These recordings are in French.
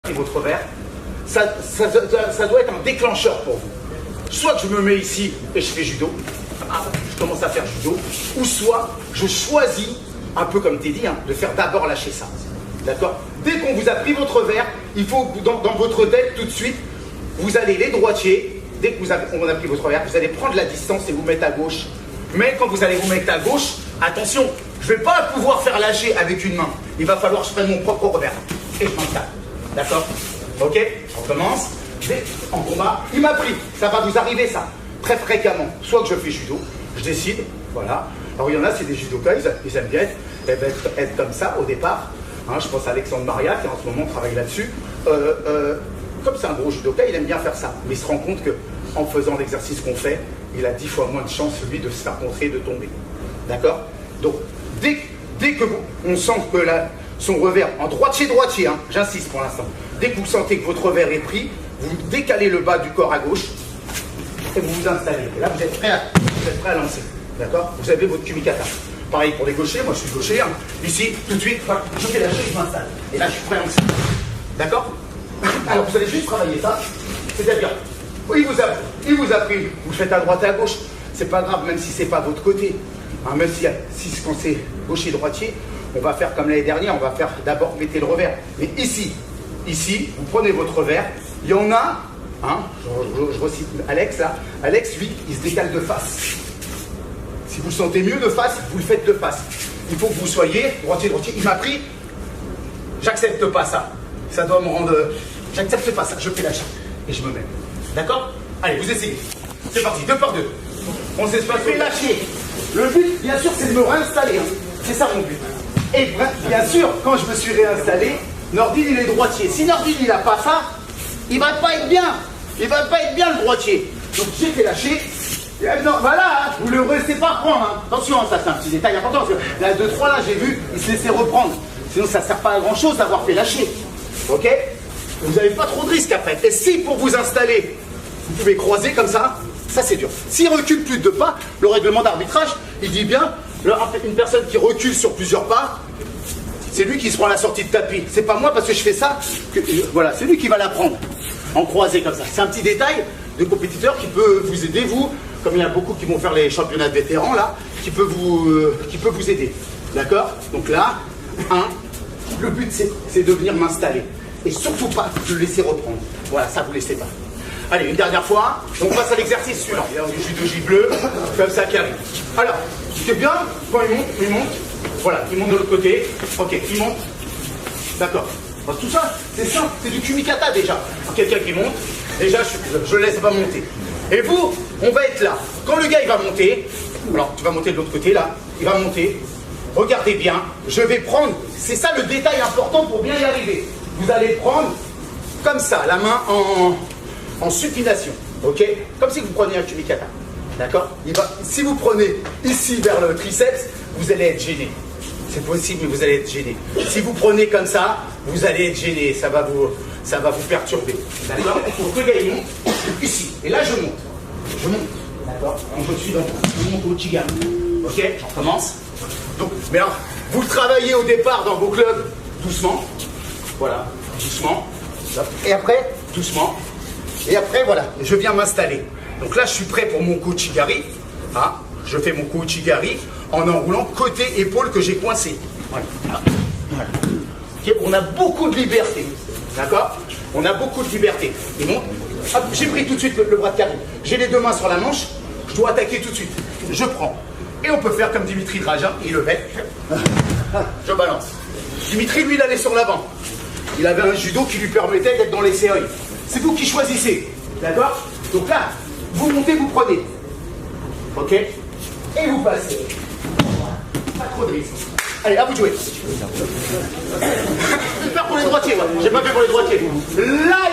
Et votre revers, ça doit être un déclencheur pour vous. Soit que je me mets ici et je fais judo, je commence à faire judo, ou soit je choisis, un peu comme Teddy, hein, de faire d'abord lâcher ça. D'accord? Dès qu'on vous a pris votre revers, il faut que dans votre tête, tout de suite, vous allez les droitiers, dès qu'on a pris votre revers, vous allez prendre la distance et vous mettre à gauche. Mais quand vous allez vous mettre à gauche, attention, je ne vais pas pouvoir faire lâcher avec une main. Il va falloir que je prenne mon propre revers. Et je m'installe. D'accord? Ok? On commence. En combat, il m'a pris. Ça va vous arriver, ça. Très fréquemment. Soit que je fais judo, je décide. Voilà. Alors il y en a, c'est des judokas, ils aiment bien être comme ça au départ. Hein, je pense à Alexandre Maria qui en ce moment travaille là-dessus. Comme c'est un gros judoka, il aime bien faire ça. Mais il se rend compte qu'en faisant l'exercice qu'on fait, il a 10 fois moins de chances, lui, de se faire contrer et de tomber. D'accord? Donc, dès que on sent que son revers, en droitier, hein, j'insiste pour l'instant, dès que vous sentez que votre revers est pris, vous décalez le bas du corps à gauche et vous vous installez. Et là, vous êtes prêt à lancer. D'accord? Vous avez votre kumikata. Pareil pour les gauchers, moi je suis gaucher. Hein. Ici, tout de suite, je fais lâcher, je m'installe. Et là, je suis prêt à lancer. D'accord? Alors, vous allez juste travailler ça. C'est-à-dire, il vous a pris, vous le faites à droite et à gauche. C'est pas grave, même si c'est pas votre côté. Hein, même si quand c'est gaucher droitier, on va faire comme l'année dernière, on va faire d'abord mettez le revers. Mais ici, vous prenez votre revers. Il y en a, hein, je recite Alex là. Alex, lui, il se décale de face. Si vous le sentez mieux de face, vous le faites de face. Il faut que vous soyez droitier. Il m'a pris, j'accepte pas ça. Ça doit me rendre. J'accepte pas ça, je fais lâcher. Et je me mets. D'accord? Allez, vous essayez. C'est parti, 2 par 2. On s'espace, fait lâcher. Le but, bien sûr, c'est de me réinstaller. Hein. C'est ça mon but. Et bien sûr, quand je me suis réinstallé, Nordine, il est droitier. Si Nordine, il n'a pas ça, il va pas être bien. Il va pas être bien, le droitier. Donc, j'ai fait lâcher. Non, voilà, hein, vous ne le laissez pas prendre. Hein. Attention, hein, ça c'est un petit détail important. Parce que là, 2-3, là, j'ai vu, il se laissait reprendre. Sinon, ça ne sert pas à grand chose d'avoir fait lâcher. Ok? Vous n'avez pas trop de risques après. Et si pour vous installer, vous pouvez croiser comme ça c'est dur. S'il recule plus de 2 pas, le règlement d'arbitrage, il dit bien, une personne qui recule sur plusieurs pas, c'est lui qui se prend la sortie de tapis. C'est pas moi parce que je fais ça. Voilà, c'est lui qui va la prendre. En croisé comme ça. C'est un petit détail de compétiteur qui peut vous aider, vous, comme il y en a beaucoup qui vont faire les championnats de vétérans, là, qui peut vous aider. D'accord? Donc là, le but c'est de venir m'installer. Et surtout pas de le laisser reprendre. Voilà, ça vous laissez pas. Allez, une dernière fois, on passe à l'exercice suivant. Il y a du judo J bleu, comme ça qui arrive. Alors, c'est bien, quand il monte. Voilà, il monte de l'autre côté. Ok, il monte. D'accord. Tout ça, c'est simple, c'est du kumikata déjà. Quelqu'un qui monte, déjà je laisse pas monter. Et vous, on va être là. Quand le gars il va monter, alors tu vas monter de l'autre côté là, il va monter. Regardez bien, je vais prendre, c'est ça le détail important pour bien y arriver. Vous allez prendre comme ça, la main en supination, ok? Comme si vous preniez un kumikata, d'accord? Si vous prenez ici vers le triceps, vous allez être gêné. C'est possible, mais vous allez être gêné. Si vous prenez comme ça, vous allez être gêné, ça va vous perturber, d'accord? Donc le gars il monte ici, et là je monte, d'accord? Donc je monte au Chigami, ok? On commence. Donc, mais alors, vous le travaillez au départ dans vos clubs, doucement, voilà, doucement, et après, doucement. Et après, voilà, je viens m'installer. Donc là, je suis prêt pour mon Kouchigari. Ah, je fais mon Kouchigari en enroulant côté épaule que j'ai coincé. Voilà. Voilà. Okay, on a beaucoup de liberté. D'accord? On a beaucoup de liberté. Et bon, hop, j'ai pris tout de suite le bras de Karim. J'ai les 2 mains sur la manche. Je dois attaquer tout de suite. Je prends. Et on peut faire comme Dimitri Dragan. Il le fait. Je balance. Dimitri, lui, il allait sur l'avant. Il avait un judo qui lui permettait d'être dans les séries. C'est vous qui choisissez, d'accord? Donc là, vous montez, vous prenez. Ok? Et vous passez. Pas trop de risques. Allez, à vous de jouer. Je vais faire pour les droitiers, moi. J'ai pas fait pour les droitiers. Là,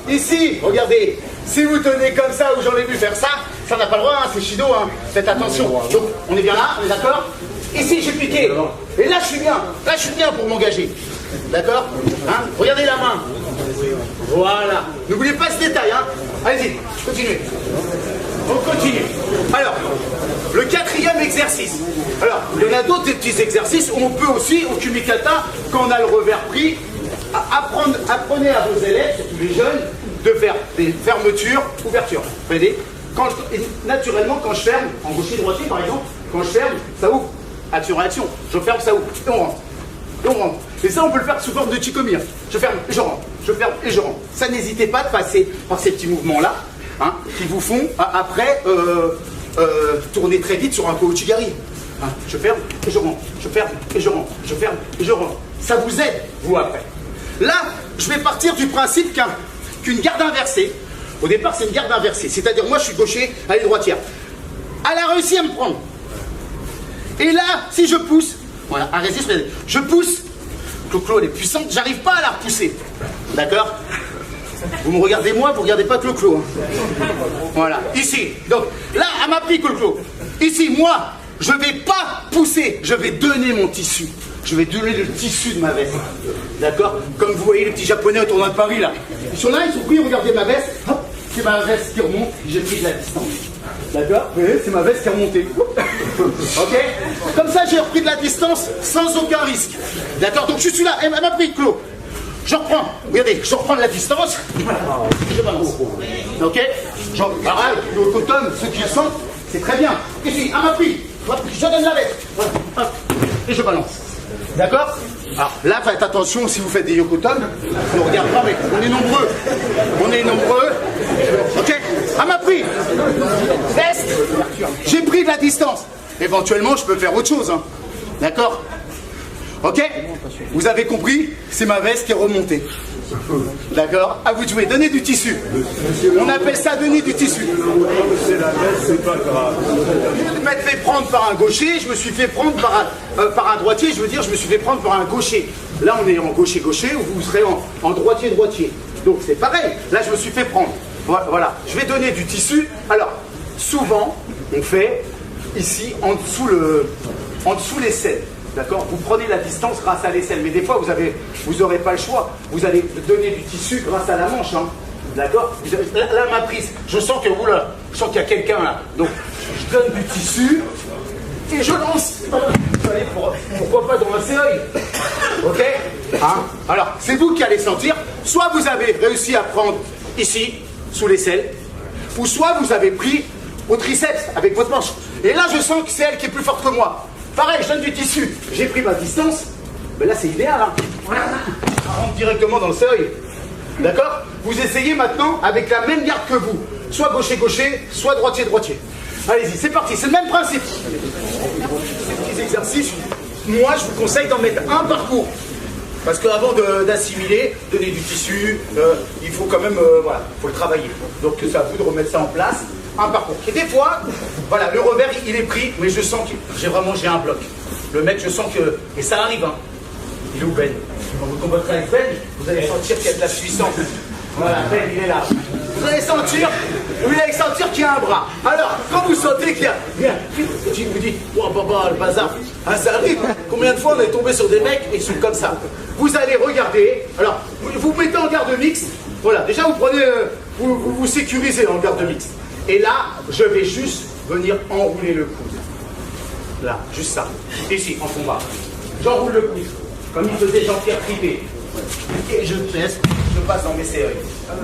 ici, regardez. Si vous tenez comme ça, ou j'en ai vu faire ça, ça n'a pas le droit, hein, c'est Shido, hein. Faites attention. Donc, on est bien là, on est d'accord? Ici, j'ai piqué. Et là, je suis bien. Là, je suis bien pour m'engager. D'accord? Hein? Regardez la main. Voilà. N'oubliez pas ce détail, hein. Allez-y, continuez. On continue. Alors, le 4e exercice. Alors, il y en a d'autres des petits exercices où on peut aussi, au kumikata, quand on a le revers pris, apprenez à vos élèves, surtout les jeunes, de faire des fermetures, ouvertures. Vous voyez, naturellement, quand je ferme, en gaucher-droitier par exemple, quand je ferme, ça ouvre. Action-réaction. Je ferme, ça ouvre. Et on rentre. Et on rentre. Et ça, on peut le faire sous forme de Chicomir. Je ferme et je rentre. Je ferme et je rentre. Ça, n'hésitez pas de passer par ces petits mouvements-là, hein, qui vous font, après, tourner très vite sur un Kouchigari. Hein, je ferme et je rentre. Je ferme et je rentre. Je ferme et je rentre. Ça vous aide, vous, après. Là, je vais partir du principe qu'une garde inversée, au départ, c'est une garde inversée. C'est-à-dire, moi, je suis gaucher, elle est droitière. Elle a réussi à me prendre. Et là, si je pousse, voilà, à résister, je pousse, Clo-Clo, elle est puissante, j'arrive pas à la repousser. D'accord? Vous me regardez moi, vous regardez pas Clo-Clo. Hein. Voilà, ici. Donc, là, elle m'a pris Clo-Clo. Ici, moi, je vais pas pousser, je vais donner mon tissu. Je vais donner le tissu de ma veste. D'accord? Comme vous voyez les petits japonais au tournoi de Paris, là. Ils sont là, ils sont pris, regardez ma veste. Hop, c'est ma veste qui remonte, j'ai pris de la distance. D'accord? Vous voyez, c'est ma veste qui est remontée. Ok? Comme ça, j'ai repris de la distance sans aucun risque. D'accord? Donc je suis là, elle m'a pris, Clos. Je reprends, regardez, je reprends de la distance. Je balance. Ok? Alors là, le coton, ceux qui le sentent, c'est très bien. Ici, elle m'a pris. Je donne la veste. Voilà. Hop. Et je balance. D'accord? Alors là, faites attention si vous faites des yokoton. Ne regarde pas, mais on est nombreux. On est nombreux. Ok? Elle m'a pris. Veste. J'ai pris de la distance. Éventuellement, je peux faire autre chose. Hein. D'accord? Ok? Vous avez compris? C'est ma veste qui est remontée. D'accord? À vous de jouer. Donnez du tissu. On appelle ça donner du tissu. C'est la veste, c'est pas grave. Je m'être fait prendre par un gaucher, je me suis fait prendre par un droitier, je veux dire, je me suis fait prendre par un gaucher. Là, on est en gaucher-gaucher, ou vous serez en droitier-droitier. Donc, c'est pareil. Là, je me suis fait prendre. Voilà. Je vais donner du tissu. Alors, souvent, on fait ici, en dessous l'aisselle. D'accord? Vous prenez la distance grâce à l'aisselle, mais des fois vous n'aurez pas le choix. Vous allez donner du tissu grâce à la manche. Hein. D'accord? Là, ma prise, je sens que je sens qu'il y a quelqu'un là. Donc, je donne du tissu et je lance. Allez, pourquoi pas dans un série? Ok? Hein? Alors, c'est vous qui allez sentir. Soit vous avez réussi à prendre ici, sous l'aisselle, ou soit vous avez pris au triceps avec votre manche. Et là, je sens que c'est elle qui est plus forte que moi. Pareil, je donne du tissu, j'ai pris ma distance, mais là c'est idéal, hein. Ça rentre directement dans le seuil. D'accord? Vous essayez maintenant avec la même garde que vous, soit gaucher-gaucher, soit droitier-droitier. Allez-y, c'est parti, c'est le même principe. Ces petits exercices, moi je vous conseille d'en mettre un par cours. Parce qu'avant d'assimiler, donner du tissu, il faut quand même, voilà, faut le travailler. Donc c'est à vous de remettre ça en place. Un parcours. Et des fois, voilà, le revers, il est pris, mais je sens que j'ai un bloc. Le mec, je sens que, et ça arrive, hein. Il est où Ben? Quand vous combattrez avec Ben, vous allez sentir qu'il y a de la puissance. Voilà, Ben, il est là. Vous allez sentir qu'il y a un bras. Alors, quand vous sentez qu'il y a, vous dites, oh baba, le bazar, hein, ça arrive. Combien de fois on est tombé sur des mecs et ils sont comme ça? Vous allez regarder, alors, vous mettez en garde mixte, voilà, déjà vous prenez, vous sécurisez en garde mixte. Et là, je vais juste venir enrouler le coude. Là, juste ça. Ici, en combat. J'enroule le coude, comme il faisait Jean-Pierre Tripé. Et je teste, je passe dans mes séries.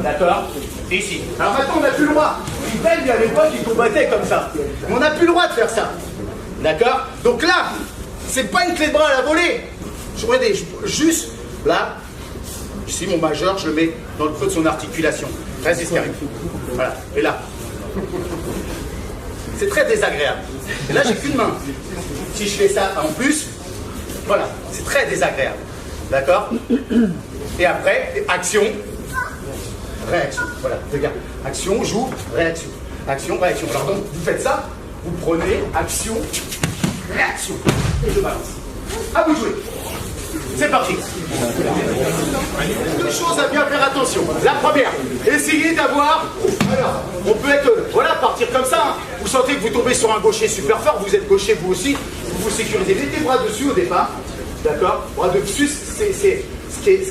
D'accord? Ici. Alors maintenant, on n'a plus le droit. Il y avait pas qui combattait comme ça. Mais on n'a plus le droit de faire ça. D'accord? Donc là, c'est pas une clé de bras à la volée. Je regardez, juste là, ici, mon majeur, je le mets dans le creux de son articulation. Vas-y, ce qui arrive. Voilà. Et là. C'est très désagréable. Et là, j'ai qu'une main. Si je fais ça en plus, voilà, c'est très désagréable. D'accord? Et après, action, réaction. Voilà, regarde. Action, j'ouvre, réaction. Action, réaction. Alors donc, vous faites ça, vous prenez action, réaction. Et je balance. À vous de jouer. C'est parti. Deux choses à bien faire attention. La première, essayez d'avoir. Alors, on peut être. Voilà, partir comme ça. Hein. Vous sentez que vous tombez sur un gaucher super fort, vous êtes gaucher vous aussi, vous vous sécurisez. Mettez les bras dessus au départ. D'accord? Bras dessus, ce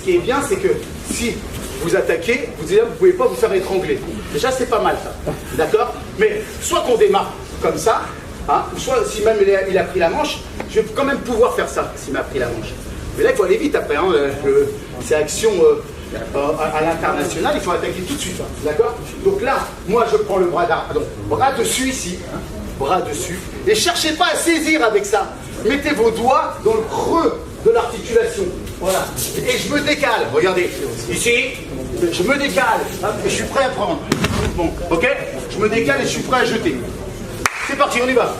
qui est bien, c'est que si vous attaquez, vous ne pouvez pas vous faire étrangler. Déjà, c'est pas mal ça. D'accord? Mais soit qu'on démarre comme ça, hein, soit si même il a pris la manche, je vais quand même pouvoir faire ça s'il m'a pris la manche. Mais là, il faut aller vite après. Hein, c'est action à l'international, il faut attaquer tout de suite. D'accord? Donc là, moi je prends le bras bras dessus ici, hein, bras dessus, et cherchez pas à saisir avec ça. Mettez vos doigts dans le creux de l'articulation. Voilà. Et je me décale. Regardez. Ici, je me décale. Hop, et je suis prêt à prendre. Bon, ok? Je me décale et je suis prêt à jeter. C'est parti, on y va.